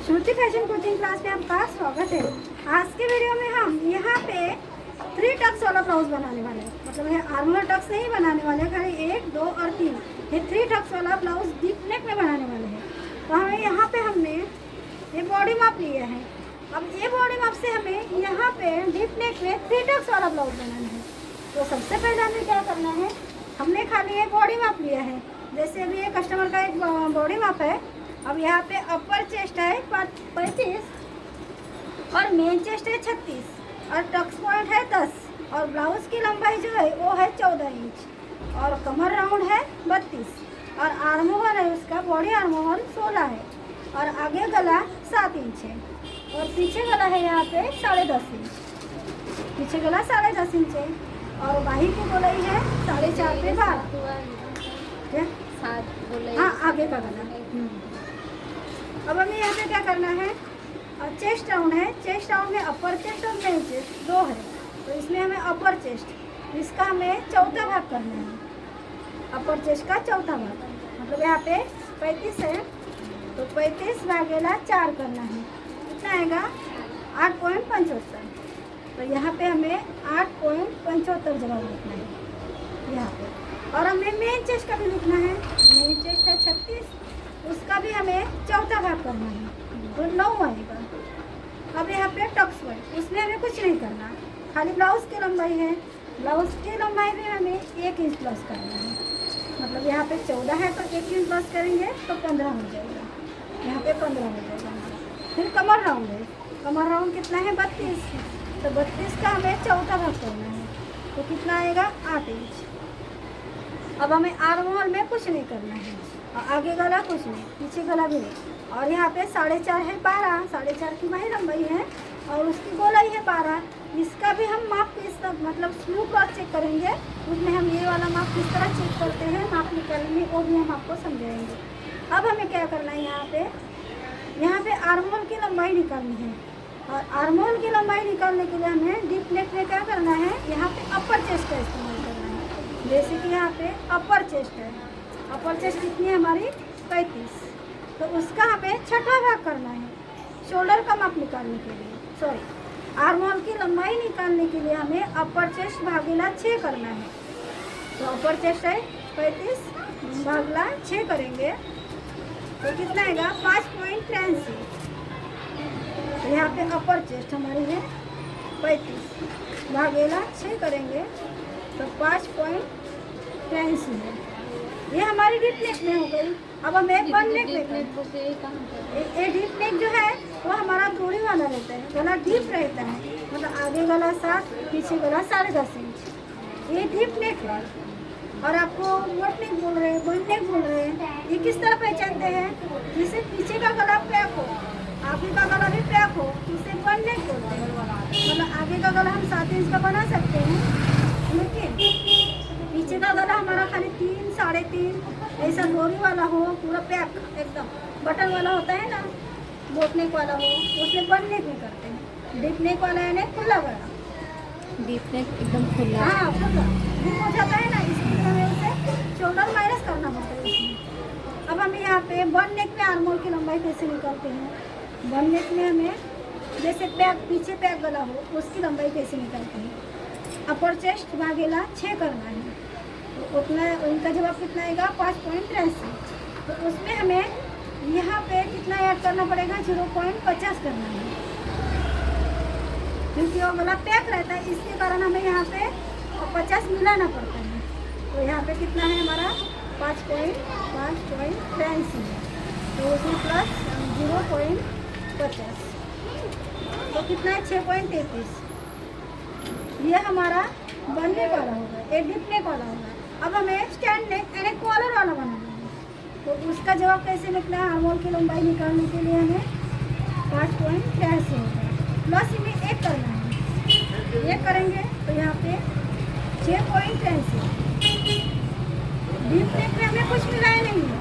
श्रुति fashion coaching class में आपका स्वागत है। आज के वीडियो में हम यहाँ पे 3 टक्स वाला ब्लाउज बनाने वाले हैं। मतलब है आर्मर टक्स नहीं बनाने वाले, खाली 1, 2 और 3 ये 3 टक्स वाला ब्लाउज डीप नेक में बनाने वाले हैं। तो हमें यहाँ पे हमने ये बॉडी माप लिया है। अब ये बॉडी माप से हमें यहाँ पे डीप नेक में 3 टक्स वाला ब्लाउज बनाना है। तो सबसे पहले हमें क्या करना है, हमने खाली ये बॉडी माप लिया है। जैसे अभी ये कस्टमर का एक बॉडी माप है। अब यहाँ पे अपर चेस्ट है 35 और मेन चेस्ट है 36 और टक्स पॉइंट है 10 और ब्लाउज की लंबाई जो है वो है 14 इंच और कमर राउंड है 32 और आर्म होल है उसका बॉडी आर्म होल 16 है और आगे गला 7 इंच है और पीछे गला है यहाँ पे 10.5 इंच। पीछे गला 10.5 इंच है और बाही की गोलाई है 4.5 पे 12। हाँ, आगे का गला। अब हमें यहाँ पे क्या करना है, चेस्ट राउंड है। चेस्ट राउंड में अपर चेस्ट और मेन चेस्ट 2 है, तो इसमें हमें अपर चेस्ट इसका हमें चौथा भाग करना है। अपर चेस्ट का चौथा भाग मतलब यहाँ पे 35 है, तो 35 भागेला 4 करना है। कितना आएगा 8.75। तो यहाँ पे हमें 8.75 जवाब लिखना है यहाँ पे। और हमें मेन चेस्ट का भी लिखना है। मेन चेस्ट है 36, उसका भी हमें चौथा भाग करना है, तो 9 आएगा। अब यहाँ पे टक्स वर्क, उसमें हमें कुछ नहीं करना, खाली ब्लाउज की लंबाई है। ब्लाउज की लंबाई में हमें 1 इंच प्लस करना है। मतलब यहाँ पे 14 है तो 1 इंच प्लस करेंगे तो 15 हो जाएगा। यहाँ पे 15 हो जाएगा। फिर कमर राउंड है। कमर राउंड कितना है 32, तो 32 का हमें चौथा भाग करना है, तो कितना आएगा 8 इंच। अब हमें आर्म होल में कुछ नहीं करना है और आगे गला कुछ नहीं, पीछे गला भी नहीं। और यहाँ पे 4.5 है 12, 4.5 की बाही लंबाई है और उसकी गोलाई है 12। इसका भी हम माप किस मतलब स्लू क्रॉस चेक करेंगे, उसमें हम ये वाला माप किस तरह चेक करते हैं माप निकालने, वो भी हम आपको समझाएंगे। अब हमें क्या करना है, यहाँ पे आर्म होल की लंबाई निकालनी है। और आर्म होल की लंबाई निकालने के लिए हमें डीप नेक में क्या करना है, यहाँ पे अपर चेस्ट का इस्तेमाल करना है। जैसे कि यहाँ पे अपर चेस्ट है, अपर चेस्ट कितनी है हमारी 35, तो उसका हमें छठा भाग करना है शोल्डर का माप निकालने के लिए। आर्म होल की लंबाई निकालने के लिए हमें अपर चेस्ट भागेला 6 करना है। तो अपर चेस्ट है 35 भागला 6 करेंगे तो कितना आएगा 5.83। तो यहाँ पे अपर चेस्ट हमारी है 35 भागेला 6 करेंगे तो 5.83 है। ये हमारी डीप नेक में हो गई। अब हम एक बन नेक लेते हैं। ये डीप नेक जो है वो हमारा थोड़ी वाला रहता है, गला डीप रहता है। मतलब आगे गला 7, पीछे गला 10.5 इंच। ये डीप नेक है। और आपको बोट नेक बोल रहे हैं, बन नेक बोल रहे हैं, ये किस तरह पहचानते हैं, जिससे पीछे का गला पैक हो, आगे का गला भी पैक हो, इसे बन नेक बोलते हैं। मतलब आगे का गला हम 7 इंच का बना सकते हैं, लेकिन पीछे का गला हमारा खाली 3, 3.5 ऐसा डोरी वाला हो, पूरा पैक एकदम बटन वाला होता है ना, बोट नेक वाला हो, उसमें बन नेक नहीं करते हैं। डीप नेक वाला है ना खुला गला, डीप नेक एकदम खुला। हाँ खुला डीप हो जाता है ना, इसलिए हमें उसे शोल्डर माइनस करना पड़ता है उसमें। अब हमें यहाँ पे बन नेक में आर्म होल की लंबाई कैसे निकालते हैं, बन नेक में हमें जैसे पैक पीछे पैक गला हो उसकी लंबाई कैसे निकालते हैं। अपर चेस्ट भागेला 6 करना है, तो उतना उनका जवाब कितना आएगा 5.83। तो उसमें हमें यहाँ पे कितना ऐड करना पड़ेगा 0.50 करना है, क्योंकि वो गला पैक रहता है, इसके कारण हमें यहाँ पे 50 मिलाना पड़ता है। तो यहाँ पे कितना है हमारा 5.83 है, तो उसमें प्लस 0.50 तो कितना है 6.33। ये हमारा बनने वाला होगा, एक डीप नेक वाला होगा। अब हमें स्टैंड नेक यानी कॉलर वाला बनाना है, तो उसका जवाब कैसे निकला, आर्म होल की लंबाई निकालने के लिए हमें 5.83 होगा, प्लस इन्हें 1 करना है। 1 करेंगे तो यहाँ पे 6.83। डीप नेक में हमें कुछ मिलाया नहीं है,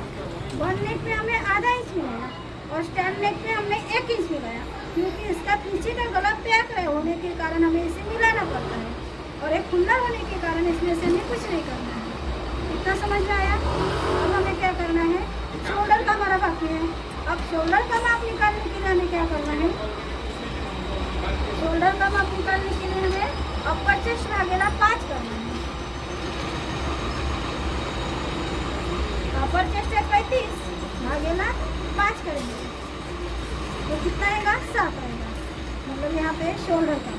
बन नेक में हमें आधा इंच मिलाया और स्टैंड नेक में हमने 1 इंच मिलाया, क्योंकि इसका पीछे का गला पैक होने के कारण हमें इसे मिलाना पड़ता है और एक खुला होने के कारण इसमें से हमें कुछ नहीं करना है। इतना समझ में आया। अब हमें क्या करना है, शोल्डर का हमारा बाकी है। अब शोल्डर का माप निकालने के लिए हमें अपर चेस्ट है 35 भागेला 5 करेंगे तो कितना आएगा 7 आएगा। मतलब यहाँ पे शोल्डर का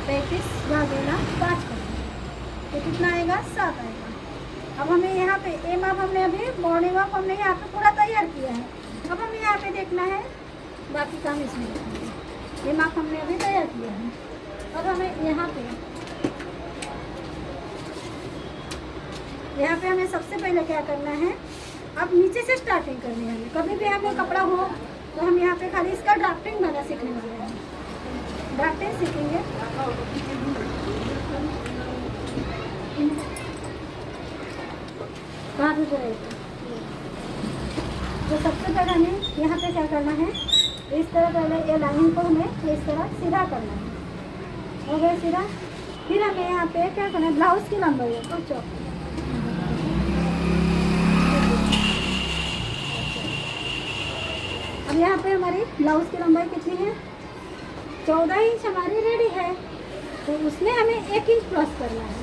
35 भागेला 5 करेंगे तो कितना आएगा 7 आएगा। अब हमें यहाँ पे ए माप हमने अभी बॉडी माप हमने यहाँ पे पूरा तैयार किया है। अब हमें यहाँ पे देखना है बाकी काम इसमें देखेंगे। ये माप हमने अभी तैयार किया है। अब हमें यहाँ पे हमें सबसे पहले क्या करना है, अब नीचे से स्टार्टिंग करनी है। कभी भी हमें कपड़ा हो तो हम यहाँ पे खाली इसका ड्राफ्टिंग बनाना सीखने वाले हैं। ड्राफ्टिंग सीखेंगे। कहाँ पे रहेगा तो सबसे पहले हमें यहाँ पे क्या करना है, इस तरह पहले ये लाइन को हमें इस तरह सीधा करना है। हो गया सीधा। फिर हमें यहाँ पे क्या करना है, ब्लाउज की लंबाई है तो चौक। अब यहाँ पे हमारी ब्लाउज की लंबाई कितनी है, 14 इंच हमारी रेडी है। तो उसमें हमें 1 इंच प्लस करना है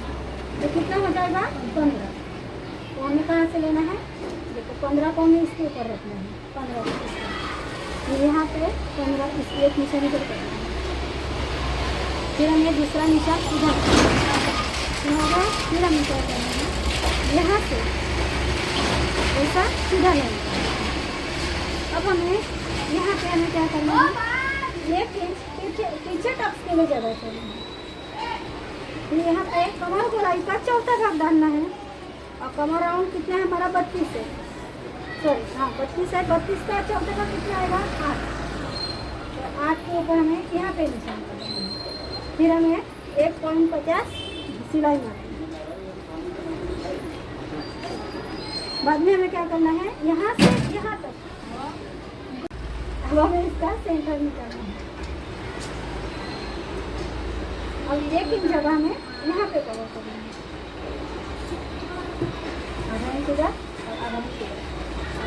तो कितना हो जाएगा 15। तो हमें कहाँ से लेना है, देखो 15 को हमें इसके ऊपर रखना है। 15 को यहाँ पे 15 इसलिए एक निशान इधर करना है। फिर हमें दूसरा निशान इधर होगा। फिर हमें क्या करना है, यहाँ से ऐसा सीधा लेना है। अब हमें यहाँ पे हमें क्या करना है, 1 इंच पीछे टक्स के लिए जगह करना है। फिर यहाँ पे कमर गोलाई का चौथा भाग डालना है। और कमर राउंड कितना है हमारा 32 है, सॉरी हाँ 32 है। 32 का चौथा भाग कितना आएगा 8। तो 8 के ऊपर हमें यहाँ पे निशान करना है। फिर हमें 1.50 सिलाई मारना है। बाद में हमें क्या करना है, यहाँ से यहाँ तक अब हमें इसका सेंटर निकालना है। अब 1 इंच जगह में यहाँ पे कवर करना है। आधा इंच इधर और आधा इंच इधर,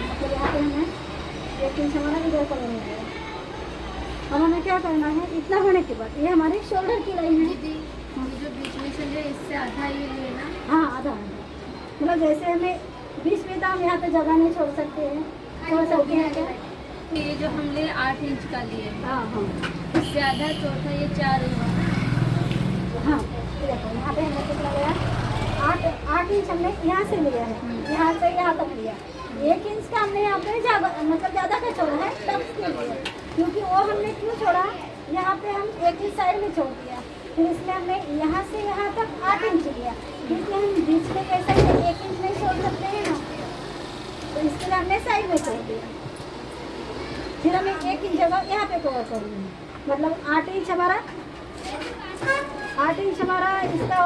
मतलब यहाँ पे हमें 1 इंच हमारा इधर कवर हो जाएगा। अब हमें क्या करना है, इतना होने के बाद ये हमारी शोल्डर की लाइन है। जो बीच में से इससे आधा ये लेना। हाँ आधा, मतलब जैसे हमें बीच में तो हम यहाँ पे जगह नहीं छोड़ सकते हैं, छोड़ सकते हैं क्या। तो ये जो हमने 8 इंच का लिए, हाँ हाँ इससे आधा चौथा ये 4 हुआ। हाँ देखो यहाँ पे हमने कितना लिया, 8 इंच हमने यहाँ से लिया है, यहाँ से यहाँ तक लिया। 1 इंच का हमने यहाँ पे ज़्यादा मतलब ज़्यादा का छोड़ा है टक्स के लिए, क्योंकि वो हमने क्यों छोड़ा, यहाँ पे हम 1 इंच साइड में छोड़ दिया। फिर इसमें हमने यहाँ से यहाँ तक 8 इंच लिया, क्योंकि हम बीच में कैसा 1 इंच नहीं छोड़ सकते हैं ना, तो इसके लिए हमने साइड में छोड़ दिया। फिर हमें 1 इंच जगह यहाँ पे कवर करनी है, मतलब 8 इंच हमारा इसका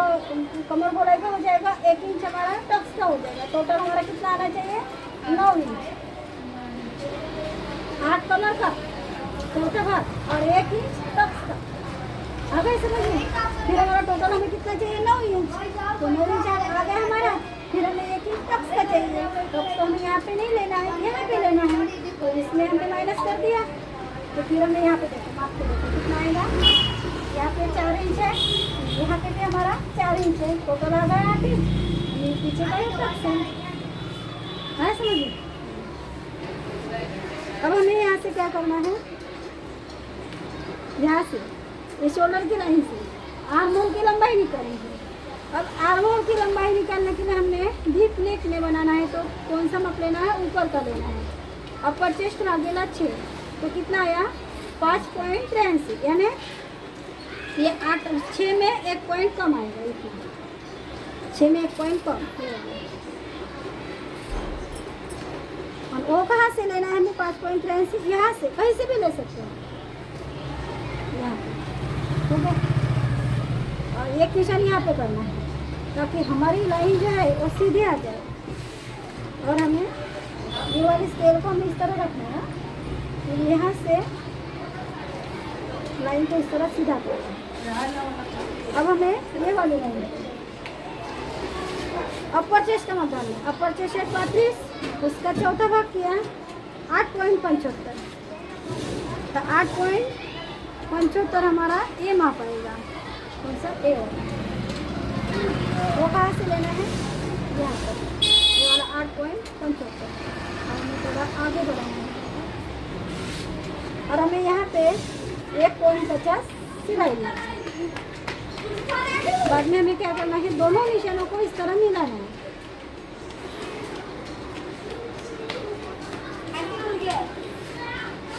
कमर गोलाई का हो जाएगा। 1 इंच हमारा टक्स का हो जाएगा। टोटल हमारा कितना आना चाहिए 9 इंच। 8 कमर का चौथा भाग और 1 इंच टक्स का। आ गए समझ में। फिर हमारा टोटल हमें कितना चाहिए 9 इंच। तो 9 इंच आ गया हमारा। फिर हमें 1 इंच टक्स का चाहिए। टक्स तो हमें यहाँ पे नहीं लेना है, यहाँ पे लेना है, तो इसलिए हमने माइनस कर दिया। तो फिर हमने यहाँ पे देखो माप के देखो कितना आएगा, यहाँ पे 4 इंच है, यहाँ पे भी हमारा 4 इंच है। टोटल आ गया 8 इंच। पीछे का ये टक्स है समझिए। अब हमें यहाँ से क्या करना है, यहाँ से ये शोल्डर की लाइन से आर्म होल की लंबाई निकालेंगे। अब आर्म होल की लंबाई निकालने के लिए हमने डीप नेक में बनाना है, तो कौन सा माप लेना है, ऊपर का लेना है। अपर चेस्ट भागेला 6, तो कितना आया 5.83, यानी ये 6 में 1 पॉइंट कम आएगा। इतना 6 में 1 पॉइंट कम। और वो कहाँ से लेना है हमें 5.83, यहाँ से कहीं से भी ले सकते हैं, यहाँ पे ठीक है। और एक निशान यहाँ पे करना है ताकि हमारी लाइन जो है वो सीधे आ जाए। और हमें ये वाली स्केल को हमें इस तरह रखना है, तो यहाँ से लाइन को इस तरह सीधा करना है। अब हमें ये वाली लाइन अपर चेस्ट का मत डालना है। अपर चेस्ट है 35, उसका चौथा भाग किया 8.75, तो 8.75 हमारा ये माप आएगा। कौन सा ए वाला, वो कहाँ से लेना है, यहाँ पर ये वाला 8.75। और हमें थोड़ा आगे बढ़ाना है और हमें यहाँ पे 1.50 सिलाई लेना है। बाद में हमें क्या करना है, दोनों निशानों को इस तरह मिलाना है।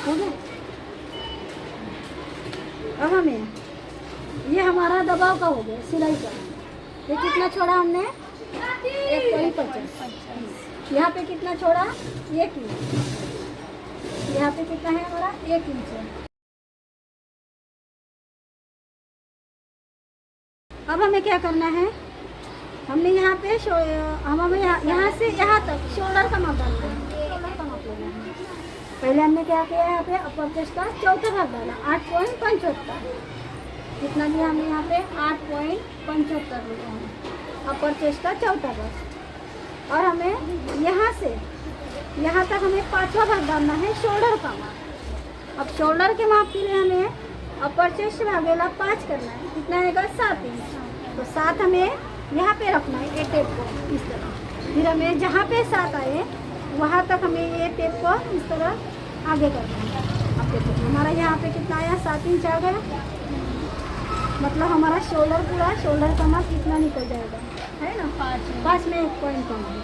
हो गया। अब हमें ये हमारा दबाव का हो गया सिलाई का। ये कितना छोड़ा हमने, 1.50। यहाँ पे कितना छोड़ा, 1 इंच। यहाँ पे कितना है हमारा, 1 इंच है। अब हमें क्या करना है, हमने यहाँ पे हमें यहाँ से यहाँ तक शोल्डर का माप डालना है, शोल्डर का माप लेना है। पहले हमने क्या किया, यहाँ पे अपर चेस्ट का चौथा भाग डाला 8.75। कितना लिया हमने यहाँ पे, 8.75 लिया है अपर चेस्ट का चौथा भाग। और हमें यहाँ से यहाँ तक हमें 5वां भाग डालना है शोल्डर का माप। अब शोल्डर के माप के लिए हमें अपर चेस्ट भागेला 5 करना है, कितना आएगा, 7 इंच। तो 7 हमें यहाँ पे रखना है, ये टेप को इस तरह। फिर हमें जहाँ पे 7 आए वहाँ तक हमें ये टेप को इस तरह आगे करना है। अब देखो हमारा यहाँ पे कितना आया, 7 इंच आ गया। मतलब हमारा शोल्डर पूरा, शोल्डर का माप इतना निकल जाएगा, है ना, 5 में 1 पॉइंट कम है।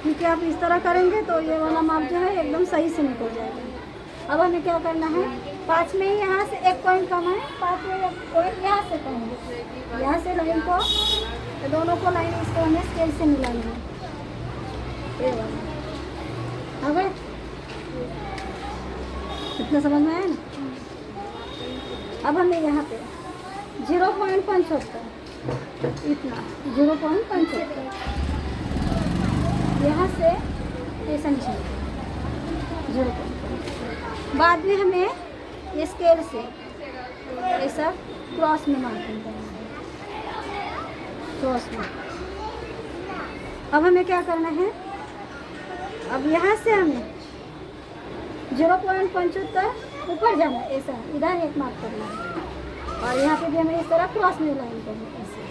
ठीक है, आप इस तरह करेंगे तो ये वाला माप जो है एकदम सही से निकल जाएगा। अब हमें क्या करना है, 5 में ही यहाँ से 1 पॉइंट कम है, 5 में 1 पॉइंट यहाँ से कम है। यहाँ से लाइन को, दोनों को लाइन इसको हमें स्केल से मिलाना है। ये वाला अब इतना समझ में आया ना। अब हमें यहाँ पे 0.75 इतना 0.75 यहाँ से ऐसा निशान 0.5। बाद में हमें ये स्केल से ऐसा क्रॉस में मार्किंग करना है, क्रॉस में। अब हमें क्या करना है, अब यहाँ से हमें 0.75 ऊपर जाना है, ऐसा इधर एक मार्क करना है। और यहाँ पे भी हमें इस तरह क्रॉस में लाइन करनी है ऐसे।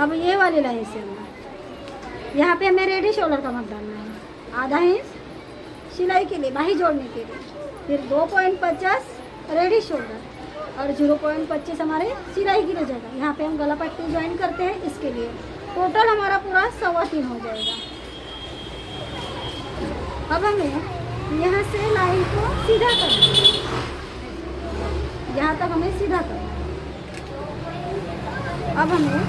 अब ये वाली लाइन से हमें यहाँ पे हमें रेडी शोल्डर का माप डालना है, आधा इंच सिलाई के लिए, बाही जोड़ने के लिए। फिर 2.50 रेडी शोल्डर और 0.25 हमारे सिलाई की जगह। यहाँ पे हम गला पट्टी ज्वाइन करते हैं, इसके लिए टोटल हमारा पूरा 3.25 हो जाएगा। अब हमें यहाँ से लाइन को सीधा करना है, यहाँ तक हमें सीधा करना है। अब हमें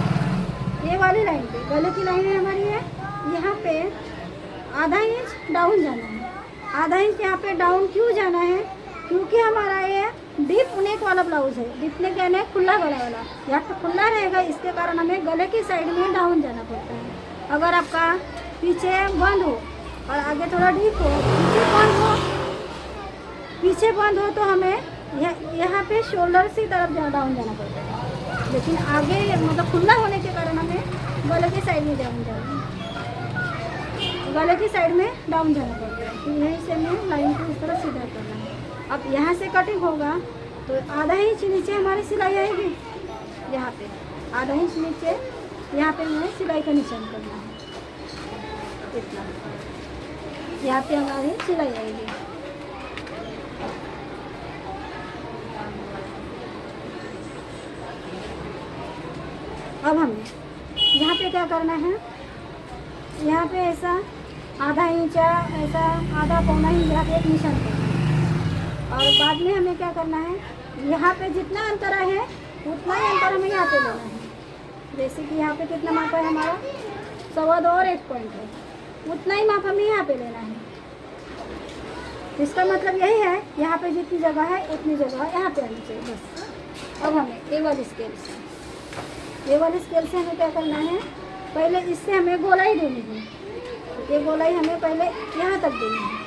ये वाली लाइन पे, गले की लाइन है हमारी है, यहाँ पे आधा इंच डाउन जाना है। आधा इंच यहाँ पे डाउन क्यों जाना है, क्योंकि हमारा ये डीप नेक वाला ब्लाउज है। डीप नेक यानी खुला गला वाला, यहाँ पे खुला रहेगा, इसके कारण हमें गले की साइड में डाउन जाना पड़ता है। अगर आपका पीछे बंद हो और आगे थोड़ा डीप हो, पीछे बंद हो तो हमें यहाँ पे शोल्डर से तरफ डाउन जाना पड़ता है। लेकिन आगे मतलब खुला होने के कारण हमें गले की साइड में डाउन जाना, गले की साइड में डाउन जाना पड़ता है। तो यहीं से हमें लाइन को इस तरह सीधा करना है। अब यहाँ से कटिंग होगा तो आधा इंच नीचे हमारी सिलाई आएगी, यहाँ पे आधा इंच नीचे यहाँ पे हमें सिलाई का निशान करना है, इतना यहाँ पे हमारी सिलाई आएगी। अब हमें यहाँ पे क्या करना है, यहाँ पे ऐसा आधा इंच, ऐसा आधा पौना इंच यहाँ पे एक निशान करना है। और बाद में हमें क्या करना है, यहाँ पे जितना अंतर है उतना ही अंतर हमें यहाँ पे लेना है। जैसे कि यहाँ पे कितना माप है हमारा, 2.25 और 1 पॉइंट है, उतना ही माप हमें यहाँ पे लेना है। इसका मतलब यही है, यहाँ पे जितनी जगह है उतनी जगह यहाँ पे आनी चाहिए बस। अब हमें ये वाली स्केल से हमें क्या करना है, पहले इससे हमें गोलाई देनी है। ये गोलाई हमें पहले यहाँ तक देनी है,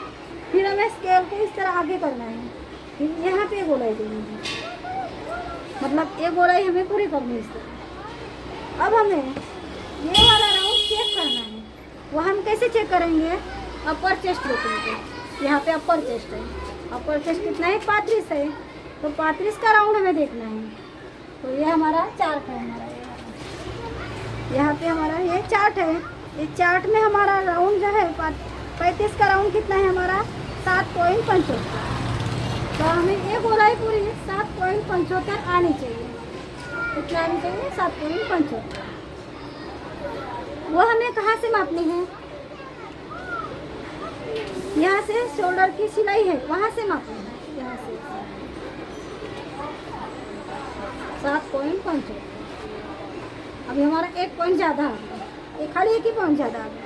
फिर हमें स्केल को इस तरह आगे करना है, फिर यहाँ पे गोलाई देनी है। मतलब ये गोलाई हमें पूरी करनी है इस तरह। अब हमें ये वाला राउंड चेक करना है। वो हम कैसे चेक करेंगे, अपर चेस्ट रोकेंगे, यहाँ पे अपर चेस्ट है, अपर चेस्ट कितना है? 35 है। तो 35 का राउंड हमें देखना है। तो ये हमारा चार्ट है। हमारा यहाँ पे हमारा ये चार्ट है। इस चार्ट में हमारा राउंड जो है 35 का राउंड कितना है हमारा? 7.75। तो हमें ये गोलाई पूरी 7.75 आनी चाहिए। कितना आनी चाहिए? 7.75। वो हमें कहाँ से मापनी है? यहाँ से शोल्डर की सिलाई है, वहाँ से मापनी है। यहाँ से 7.75। अभी हमारा 1 पॉइंट ज़्यादा आ गया। एक खाली 1 ही पॉइंट ज़्यादा आ गया।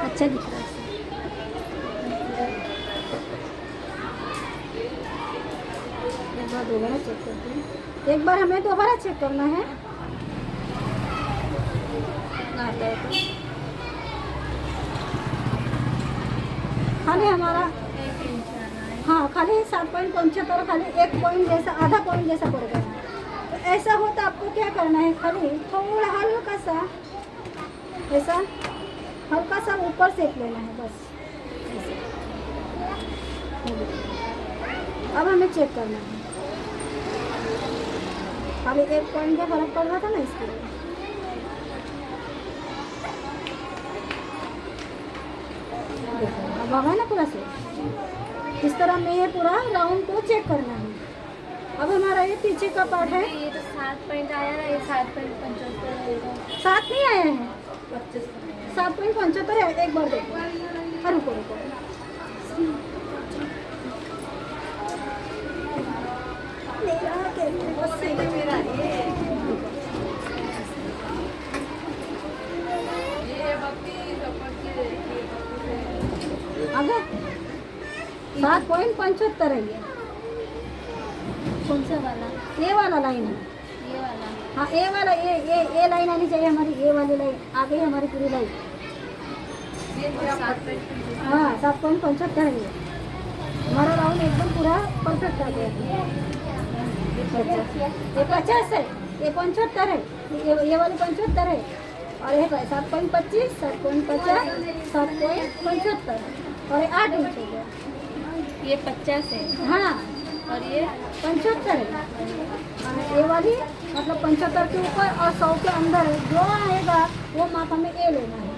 अच्छा दिख रहा है। एक बार दोबारा चेक करते हैं। एक बार हमें दोबारा चेक करना है। आता है तो खाली हमारा 1 इंच आना है। हाँ खाली 7.75 खाली 1 पॉइंट जैसा, आधा पॉइंट जैसा पड़ गया। तो ऐसा हो तो आपको क्या करना है? खाली थोड़ा हल्का सा ऐसा हल्का सा ऊपर सेक लेना है बस ऐसे। अब हमें चेक करना है। खाली 1 पॉइंट का फर्क पड़ रहा था ना, इसके लिए। अब है ना पूरा से इस तरह में ये पूरा राउंड को चेक करना है। अब हमारा ये पीछे का पार्ट है। ये तो 7 पॉइंट आया ना, ये 7.75 रहेगा। 7 नहीं आया है, 7.75 है। एक बार देखो। अरे रुको रुको, आगे 7.75 है ये। कौन सा वाला? ये वाला लाइन है। ये वाला। हाँ ए वाला, ये लाइन आनी चाहिए हमारी। ये वाली लाइन आ गई हमारी पूरी लाइन। हाँ 7.75 है ये। हमारा राउंड एकदम पूरा परफेक्ट आ गया। ये 50 है, ये 75 है, ये वाली 75 है, और ये 7.25, 7.50, 7.75 और ये 8 इंच हो गया। ये 50 है हाँ और ये 75 है। और ये वाली मतलब 75 के ऊपर और 100 के अंदर जो आएगा वो माप हमें ए लेना है।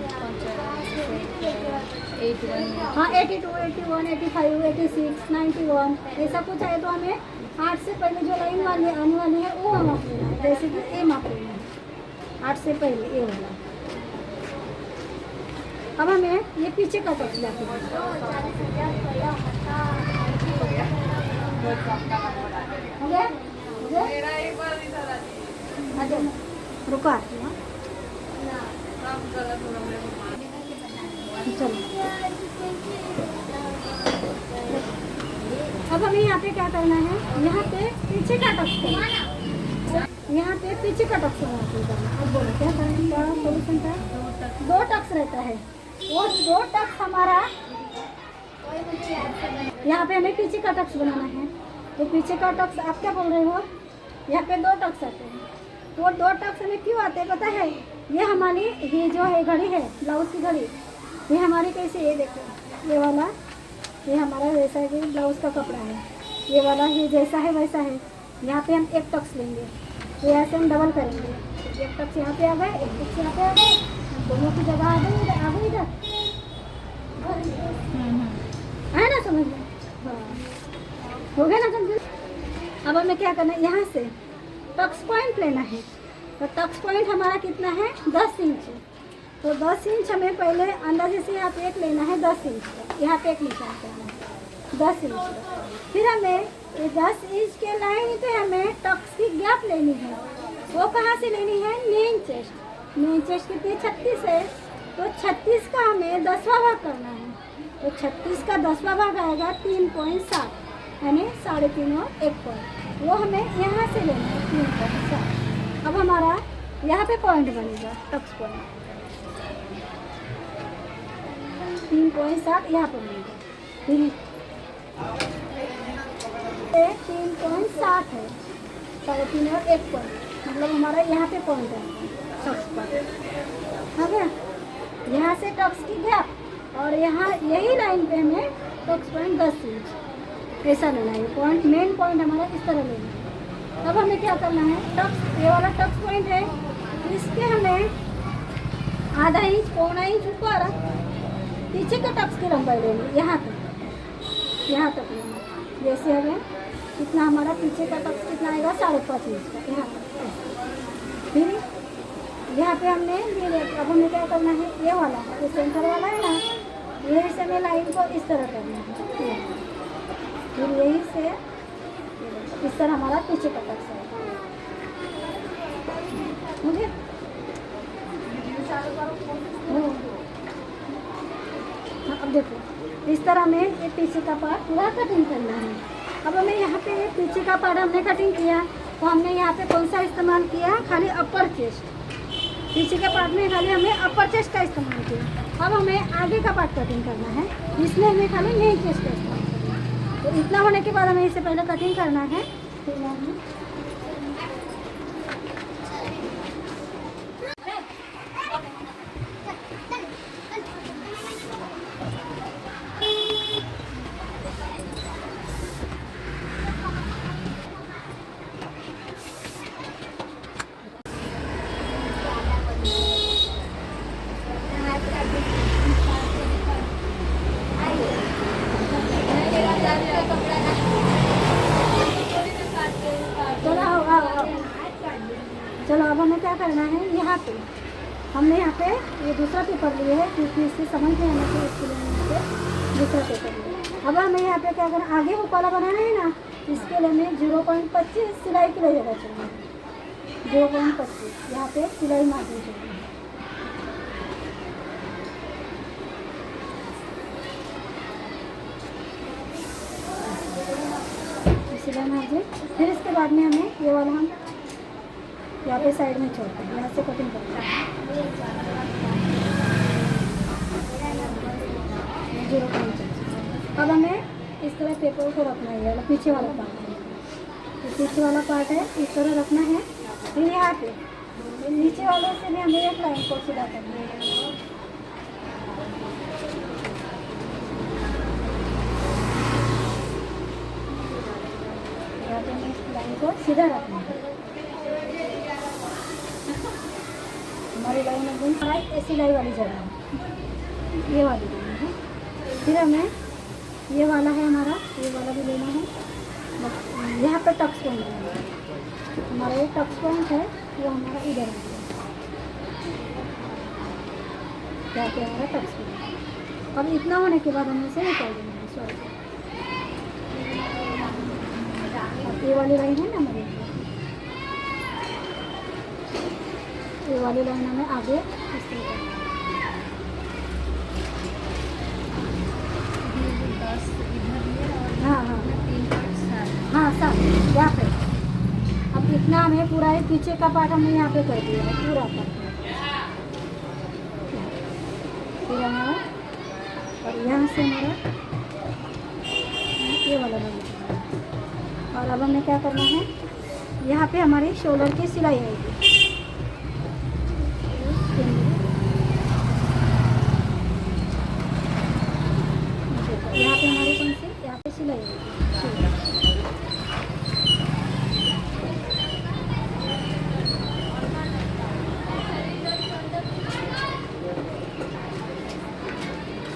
81। हाँ 82, 81, 85, 86, 91 ऐसा कुछ है। तो हमें 8 से पहले जो लाइन वाली आने वाली है वो माप लेना है। जैसे कि ए माप लेना है 8 से पहले ए वाला। अब हमें ये पीछे का टक्स जाते हैं। हो गया? हो गया? अच्छा रुको आती हूँ। चलो अब हमें यहाँ पे क्या करना है? यहाँ पे पीछे का टक्स करना है। यहाँ पे पीछे का टक्स करना। अब बोलो क्या करना है? सोल्यूशन का 2 टक्स रहता है। वो 2 टक्स हमारा यहाँ पे हमें पीछे का टक्स बनाना है। तो पीछे का टक्स आप क्या बोल रहे हो? यहाँ पे 2 टक्स आते हैं। वो 2 टक्स हमें क्यों आते हैं पता है? ये हमारी ये जो है घड़ी है, ब्लाउज की घड़ी, ये हमारी कैसे, ये देखो ये वाला, ये हमारा वैसा है कि ब्लाउज का कपड़ा है। ये वाला ये जैसा है वैसा है। यहाँ पे हम 1 टक्स लेंगे, तो ऐसे हम डबल करेंगे। 1 टक्स यहाँ पे आ गए, 1 टक्स यहाँ पे आ गए, दोनों की जगह आ गई, इधर आ गई, इधर है ना, समझ में? हाँ हो गया ना समझ। अब हमें क्या करना है? यहाँ से टक्स पॉइंट लेना है। तो टक्स पॉइंट हमारा कितना है? 10 इंच। तो 10 इंच हमें पहले अंदाजे से यहाँ पे एक लेना है। 10 इंच यहाँ पे एक निशान करना है 10 इंच। फिर हमें ये 10 इंच के लाइन पे हमें टक्स की गैप लेनी है। वो कहाँ से लेनी है? Main chest. मेन चेस्ट कितनी? 36 है। तो 36 का हमें 10वां भाग करना है। तो 36 का 10वां भाग आएगा 3.7, यानी 3.5 और 1 पॉइंट। वो हमें यहाँ से लेना है 3.7। अब हमारा यहाँ पे पॉइंट बनेगा, टक्स पॉइंट 3.7 यहाँ पर बनेगा। 3.7 है। 3.5 और 1 पॉइंट, मतलब हमारा यहाँ पे पॉइंट है टक्स पर। हो गया, यहाँ से टक्स की गैप और यहाँ यही लाइन पे हमें टक्स पॉइंट 10 इंच ऐसा लेना है। पॉइंट मेन पॉइंट हमारा इस तरह लेना है। अब हमें क्या करना है, टक्स ये वाला टक्स पॉइंट है, इसके हमें आधा इंच पौना इंच ऊपर पीछे के टक्स की लंबाई लेंगे, यहाँ तक लेंगे। जैसे हमें कितना हमारा पीछे का टक्स कितना आएगा 5.5 इंच का, यहाँ तक। फिर यहाँ पे हमने ये लिया। अब हमें क्या करना है, ये वाला जो सेंटर वाला है ना, यही से हमें लाइन को इस तरह करना है। फिर यही से इस तरह हमारा पीछे का टक्स है। मुझे अब देखो इस तरह में ये पीछे का पार्ट पूरा कटिंग करना है। अब हमें यहाँ पे पीछे का पार्ट हमने कटिंग किया, तो हमने यहाँ पे कौन सा इस्तेमाल किया, खाली अपर चेस्ट। पीछे के पार्ट में खाली हमें अपर चेस्ट का इस्तेमाल किया। अब हमें आगे का पार्ट कटिंग करना है, इसमें हमें खाली मेन चेस्ट का इस्तेमाल करना है। तो इतना होने के बाद हमें इसे पहले कटिंग करना है। फिर चलो अब हमें क्या करना है, यहाँ पे हमने यहाँ पे ये दूसरा पेपर लिए है, क्योंकि इससे समझ में आना चाहिए, इसके लिए यहाँ पे दूसरा पेपर लिया। अब हमें यहाँ पे क्या करना, आगे हुकाला बनाना है ना, इसके लिए हमें 0.25 सिलाई की जगह चाहिए। 0.25 यहाँ पे सिलाई मारनी चाहिए। सिलाई मार दी। फिर इसके बाद में हमें ये वाला हम यहाँ पे साइड में छोड़ते हैं, यहाँ से कटिंग करते हैं 0.5। अब हमें इस तरह पेपर को रखना है, वाला पीछे वाला पार्ट है, तो पीछे वाला पार्ट है इस तरह रखना है। फिर यहाँ पे नीचे वाले से भी हमें एक लाइन को सीधा करना है। यहाँ पे हमें इस लाइन को सीधा रखना है। हमारी लाइन एकदम सिलाई वाली जगह है, ये वाली लाइन है। फिर हमें ये वाला है हमारा, ये वाला भी लेना है। यहाँ पर टक्स पॉइंट है हमारा, ये टक्स पॉइंट है वो हमारा इधर है, यहाँ पे हमारा टक्स पॉइंट। अब इतना होने के बाद हमें इसे निकाल देना है। सॉरी, ये वाली लाइन है ना हमारी, ये वाली लाइन हमें आगे इस तरह करना है। हाँ हाँ हाँ 7 यहाँ पे। अब इतना हमें पूरा है, पीछे का पार्ट हमने यहाँ पे कर दिया है पूरा पार्ट। फिर हमारा और यहाँ से हमारा ये वाला बना। और अब हमें क्या करना है, यहाँ पे हमारी शोल्डर की सिलाई आएगी। यहाँ पे हमारी कौन सी, यहाँ पे सिलाई आएगी।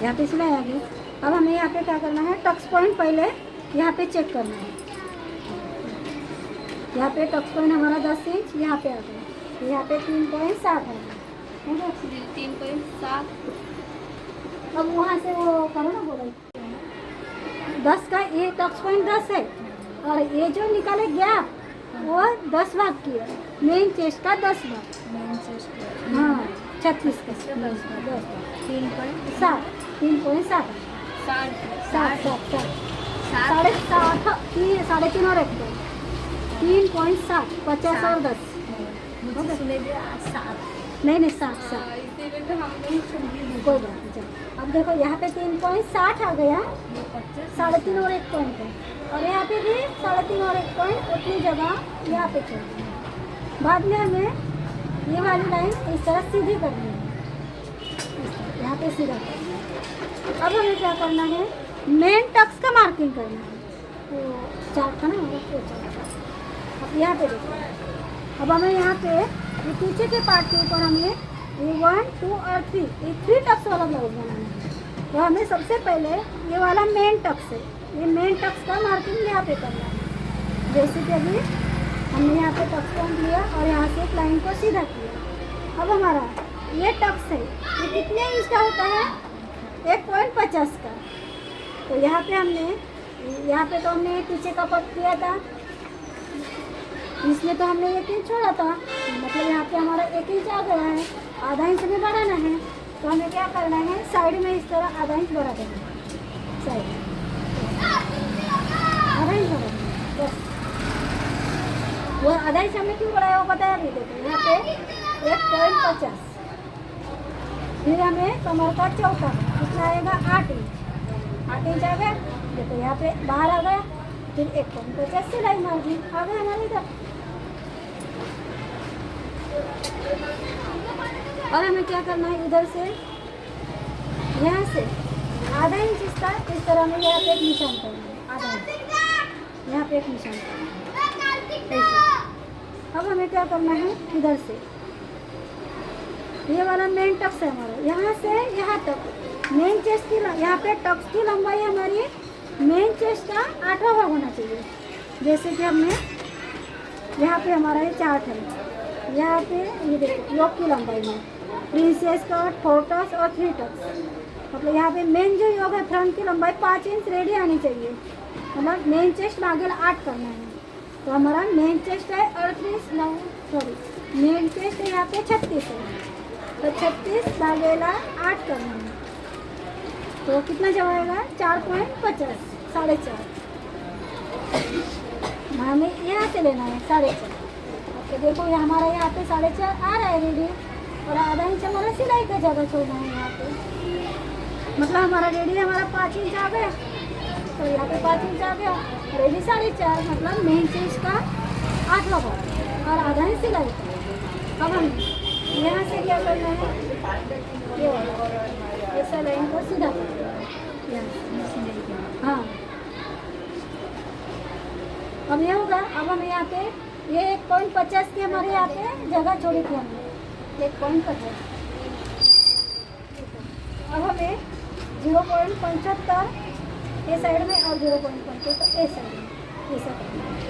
यहाँ पे सिलाई आ गई। अब हमें यहाँ पे क्या करना है, टक्स पॉइंट पहले यहाँ पे चेक करना है। यहाँ पे टक्स पॉइंट हमारा 10 इंच यहाँ पे आ गया, यहाँ पे 3.7 है 3.7। अब वहाँ से वो करो ना, बोलो 10 का, ये टक्स पॉइंट 10 है और ये जो निकाले गैप वो 10 भाग की है। मेन चेस्ट का 10 भाग, मेन चेस्ट हाँ 36 का 10 भाग, 3.7 3.7 3.7 और 1 3.7 50 और 10 नहीं 7 कोई बात नहीं। अब देखो यहाँ पे 3.60 आ गया, 3.5 और 1 पॉइंट है, और यहाँ पे भी 3.5 और 1 पॉइंट उतनी जगह यहाँ पे छोड़ दी। बाद में हमें ये वाली लाइन इस तरह सीधी करनी है, यहाँ पे सीधा करना है। अब हमें क्या करना है, मेन टक्स का मार्किंग करना है। तो चार्ट था ना हमारा, वो चार्ट। अब यहाँ पे देखो, अब हमें यहाँ पे ये पीछे के पार्ट के ऊपर हमें ये 1, 2 और 3 ये 3 टक्स वाला ब्लाउज बनाना है। तो हमें सबसे पहले ये वाला मेन टक्स है, ये मेन टक्स का मार्किंग यहाँ पे करना है। जैसे कि अभी हमने यहाँ पे टक्स पॉइंट लिया और यहाँ से एक लाइन को सीधा किया। अब हमारा ये टक्स है, ये कितने इंच का होता है, 1.50 का। तो यहाँ पे तो हमने पीछे का पट किया था, इसमें तो हमने 1 इंच छोड़ा था, मतलब यहाँ पे हमारा 1 इंच आ गया है। आधा इंच में बढ़ाना है, तो हमें क्या करना है, साइड में इस तरह आधा इंच बढ़ा देना है, साइड आधा इंच बढ़ा देना बस। वो आधा इंच हमने क्यों बढ़ाया वो बताया अभी। देखो यहाँ पे 1.50, फिर हमें कमर का चौका कितना आएगा, 8 इंच। 8 इंच आ गया, देखो यहाँ पे बाहर आ गया, फिर 1.50 सिलाई मार दी, आ गया हमारे इधर। और हमें क्या करना है, इधर से यहाँ से आधा इंच इसका इस तरह में यहाँ पे एक निशान करना है, आधा इंच यहाँ पे एक निशान करना है ऐसे। अब हमें क्या करना है, इधर से ये वाला मेन टक्स है हमारा, यहाँ से यहाँ तक मेन चेस्ट की यहाँ पे टक्स की लंबाई हमारी मेन चेस्ट का 8वां भाग होना चाहिए। जैसे कि हमने यहाँ पे हमारा ये चार्ट है, यहाँ पे ये देखो योक की लंबाई में प्रिंसेस कट, 4 टक्स और 3 टक्स, मतलब यहाँ पे मेन जो योग है फ्रंट की लंबाई 5 इंच रेडी आनी चाहिए, मतलब मेन चेस्ट भागेला 8 करना है। तो हमारा मेन चेस्ट है 38 मेन चेस्ट है यहाँ पे 36 है, तो 36 भागेला 8 करना है। तो कितना जब आएगा, 4.50, 4.5। हमें यहाँ से लेना है 4.5। तो देखो ये हमारा यहाँ पे 4.5 आ रहा है रेडी, और आधा इंच हमारा सिलाई का जगह छोड़ना है यहाँ पे, मतलब हमारा रेडी हमारा 5 इंच आ गया, तो यहाँ पे 5 इंच आ गया, रेडी 4.5, मतलब मेन चीज का 8वां भाग और आधा इंच सिलाई का। अब हम यहाँ से क्या करना है, ये ऐसा लाइन को सीधा करना है। हाँ, अब ये होगा। अब हमें यहाँ पे ये 1.50 की हमारे यहाँ पे जगह छोड़ी थी हमने, 1.50। अब हमें 0.75 ये साइड में और 0.75 ए साइड में ऐसा करना है।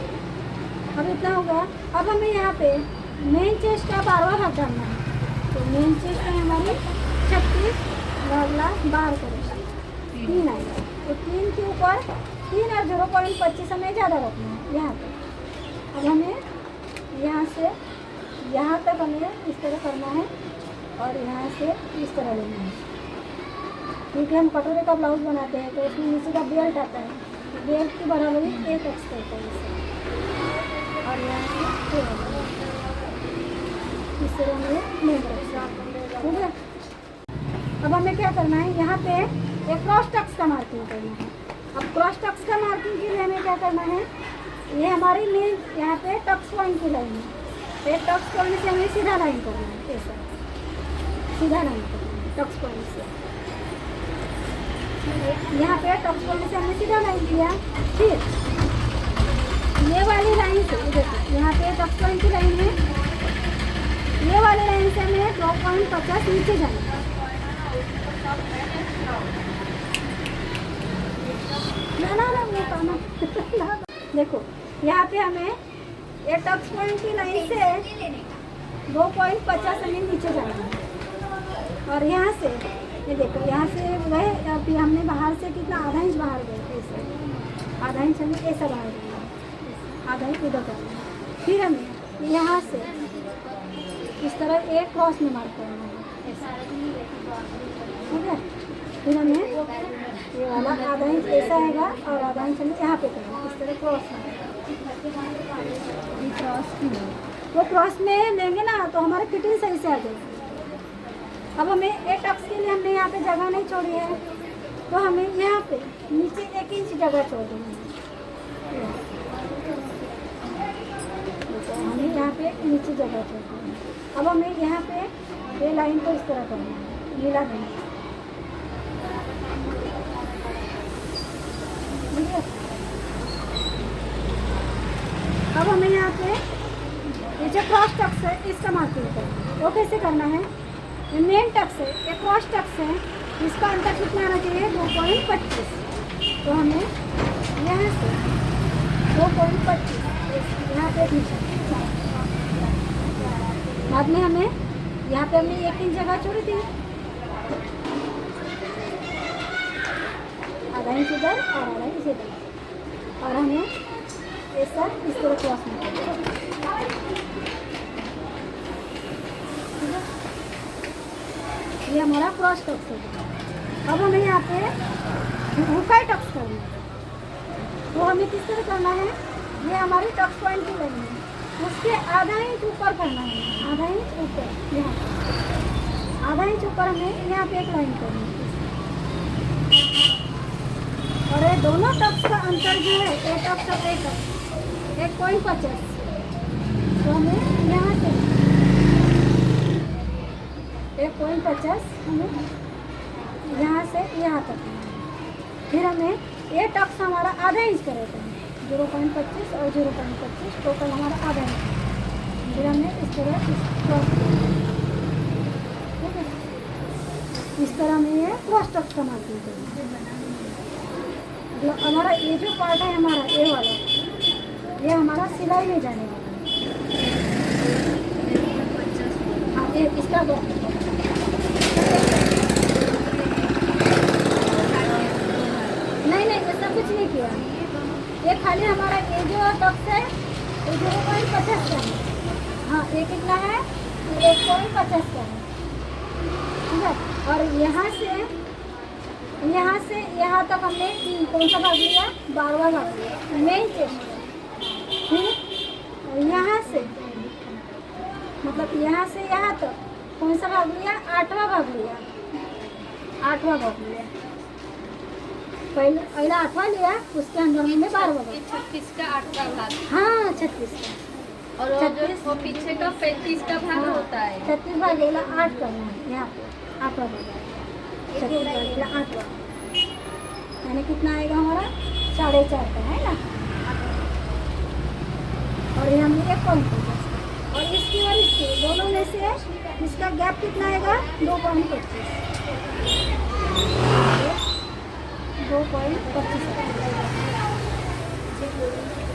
अब इतना होगा। अब हमें यहाँ पे मेन चेस्ट का 12वां भाग डालना है, तो मेन चेस्ट में हमारी 36 भागला बाहर करेंगे 3 आएगा, तो 3 के ऊपर 3 और 0.25 हमें ज़्यादा रखना है यहाँ पे। अब हमें यहाँ से यहाँ तक हमें इस तरह करना है और यहाँ से इस तरह लेना है, क्योंकि हम कटोरे का ब्लाउज बनाते हैं तो उसमें नीचे का बेल्ट आता है, तो बेल्ट की बराबरी 1 एक्स करता है इसे, और यहाँ से इस तरह हमें मेन टक्स, ठीक है। अब हमें क्या करना है, यहाँ पे एक क्रॉस टक्स का मार्किंग करना है। अब क्रॉस टक्स का मार्किंग के लिए हमें क्या करना है, ये हमारी मेन यहाँ पे टक्स पॉइंट की लाइन है, तो टक्स पॉइंट से हमें सीधा लाइन करना है, ऐसा सीधा लाइन करना है टक्स पॉइंट से। यहाँ पे टक्स पॉइंट से हमने सीधा लाइन किया, फिर ये वाली लाइन से देखो यहाँ पे टक्स पॉइंट की लाइन है, ये वाली लाइन से हमें 2.50 नीचे जाना है। ना वो पाना देखो यहाँ पे हमें ये टक्स पॉइंट की लाइन से 2.50 हमें नीचे जाना है, और यहाँ से ये देखो यहाँ से गए, अभी हमने बाहर से कितना आधा इंच बाहर गए, ऐसे आधा इंच हमें ऐसा बाहर गया, आधा इंच उधर करना है। फिर हमें यहाँ से इस तरह एक क्रॉस में मार्क करना है ऐसा, ठीक है। फिर हमें ये वाला आधा इंच ऐसा आएगा और आधा इंच हमें यहाँ पे करना है, इस तरह क्रॉस में। वो क्रॉस में लेंगे ना तो हमारे फिटिंग सही से आ जाएगी। अब हमें एक टक्स के लिए हमने यहाँ पे जगह नहीं छोड़ी है, तो हमें यहाँ पे नीचे 1 इंच जगह छोड़ देंगे, हमें यहाँ पे नीचे जगह चाहिए। अब हमें यहाँ पे ये लाइन को इस तरह करना है, नीला देना है। ठीक है? अब हमें यहाँ पे ये जो क्रॉस टक्स है इसका मार्किंग करना है। वो कैसे करना है? ये मेन टक्स है, ये क्रॉस टक्स है, इसका अंतर कितना आना चाहिए? 2.25। तो हमें यहाँ से 2.25 यहाँ पे खींचना। बाद में हमें यहाँ पे हमने 1 इंच जगह छोड़ी थी, आधा इंच इधर और आधा इंच इधर, और हमें ऐसा इस तरह क्रॉस में करना है। ये हमारा क्रॉस टक्स है। अब हमें यहाँ पे हुकाई टक्स करना है। तो हमें किस तरह करना है? ये हमारी टक्स पॉइंट की लाइन है, उसके आधा इंच ऊपर करना है, आधा इंच ऊपर, यहाँ आधा इंच ऊपर हमें यहाँ पे एक लाइन करनी है। और ये दोनों टक्स का अंतर जो है, एक टक्स और एक टक्स 1.50। तो हमें यहाँ से 1.50 हमें यहाँ से यहाँ तक। फिर हमें ये टक्स हमारा आधा इंच का रहता है, 0.25 और 0.25 टोटल हमारा आधा इंच। फिर हमने इस तरह क्रॉस किया। ठीक है? इस तरह में ये क्रॉस टक्स का मार्किंग करना है। जो हमारा ये जो पार्ट है हमारा ये वाला, ये हमारा सिलाई में जाने वाला है। हाँ, ये इसका नहीं ऐसा कुछ नहीं किया। ये खाली हमारा ये जो टक्स है ये 0.50 का है। हाँ, ये कितना है? 1.50 का है। ठीक है? और यहाँ से यहाँ तक हमने कौन सा भाग लिया? 12वां भाग लिया, मेन चेस्ट। फिर यहाँ से मतलब यहाँ से यहाँ तक कौन सा भाग लिया? 8वां भाग लिया, 8वां भाग लिया। पहला 8वां लिया, उसके अंदर हमने 12वां भाग। 36 का 8वां भाग। हाँ, 36 का। और वो पीछे का 35 का भाग होता है। 36 भाग 8 करना है यहाँ पे, 8वां भाग 36 भाग 8वां, यानी कितना आएगा हमारा? 4.5 का है ना। और ये हमने 1.50 और इसकी और इसकी दोनों में से इसका गैप कितना आएगा? 2.25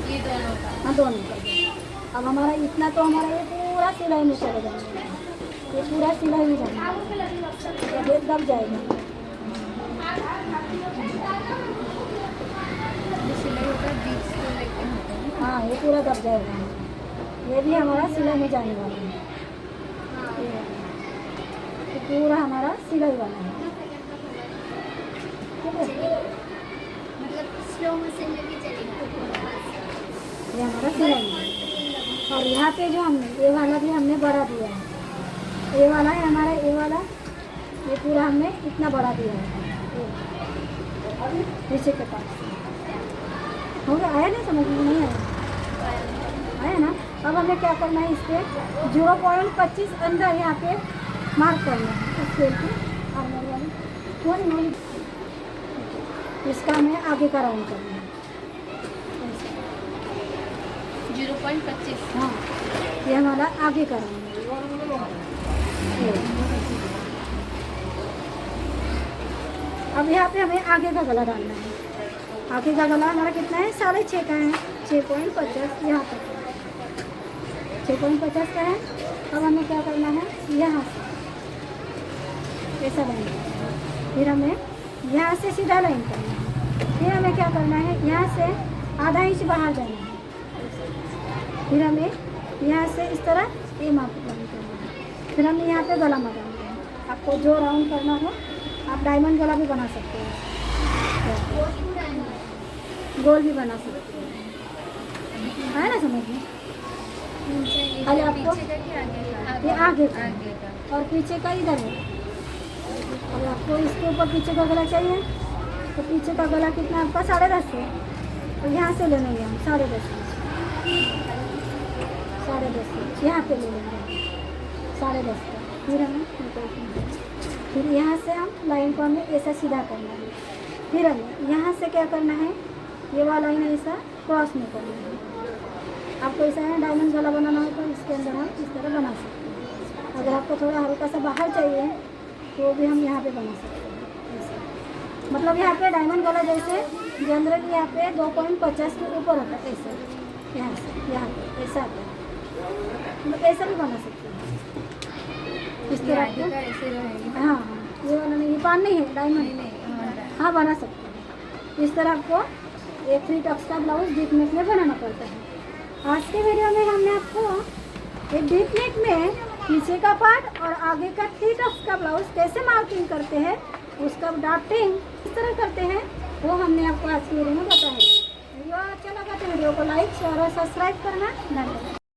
ये दोनों का। हाँ, दोनों का। अब हमारा इतना तो हमारा ये पूरा सिलाई में चले जाएगा, ये पूरा सिलाई में जाएगा, ये दब जाएगा। सिलाई होता है बीच से लेके होता है। हाँ, ये पूरा दब जाएगा। ये भी हमारा सिलाई में जाने वाला है, ये पूरा हमारा सिलाई वाला है। ठीक है? मतलब स्लो मोशन में भी चलेगा। ये हमारा सिलाई है। और यहाँ पे जो हमने ये वाला भी हमने बढ़ा दिया है, ये वाला है हमारा, ये वाला ये पूरा हमने इतना बढ़ा दिया है नीचे के पास। हो गया? आया नहीं समझ में? नहीं आया ना? अब हमें क्या करना है? इस पर 0.25 अंदर यहाँ पे मार्क करना है, स्केल की आर्मर वाली थोड़ी। इसका हमें आगे का राउंड करना है 0.25। हाँ, ये हमारा आगे का राउंड है। अब यहाँ पे हमें आगे का गला डालना है। आगे का गला हमारा कितना है? 6.5 का है, 6.50 यहाँ तक 6.50 का है। अब हमें क्या करना है? यहाँ से ऐसा लाइन करना है, फिर हमें यहाँ से सीधा लाइन करना है, फिर हमें क्या करना है? यहाँ से आधा इंच बाहर जाना है, फिर हमें यहाँ से इस तरह ये माप लाइन करना है, फिर हमें यहाँ पे गला लगाना है। आपको जो राउंड करना हो आप डायमंड गला भी बना सकते हो, गोल भी बना सकते हो, है ना? समझ में? अरे आपको ये आगे का और पीछे का इधर है। और आपको इसके ऊपर पीछे का गला चाहिए, तो पीछे का गला कितना आपका? 10.5 है। और यहाँ से ले लेंगे हम 10.5 इंच, 10.5 इंच यहाँ पे ले लेंगे 10.5 का। फिर यहाँ से हम लाइन को हमें ऐसा सीधा करना है। फिर हमें यहाँ से क्या करना है, ये वाला लाइन ऐसा क्रॉस में करना है। आपको ऐसा है डायमंड गला बनाना हो तो इसके अंदर हम इस तरह बना सकते हैं। अगर आपको थोड़ा हल्का सा बाहर चाहिए तो भी हम यहाँ पे बना सकते हैं ऐसे। मतलब यहाँ पे डायमंड गला जैसे जनरली यहाँ पे 2.50 के ऊपर होता है ऐसे, यहाँ से यहाँ पे ऐसा आता है। मतलब ऐसा भी बना सकते हैं इस तरह आगे का ऐसे रहेगा। हाँ हाँ, ये वाला नहीं, ये पान नहीं है, डायमंड हाँ बना सकते हैं। इस तरह आपको एक 3 टक्स का ब्लाउज डीप नेक में बनाना पड़ता है। आज के वीडियो में हमने आपको एक डीप नेक में पीछे का पार्ट और आगे का 3 टक्स का ब्लाउज कैसे मार्किंग करते हैं, उसका ड्राफ्टिंग किस तरह करते हैं, वो हमने आपको आज की वीडियो में बताया। वीडियो अच्छा लगा तो वीडियो को लाइक शेयर और सब्सक्राइब करना धन्यवाद।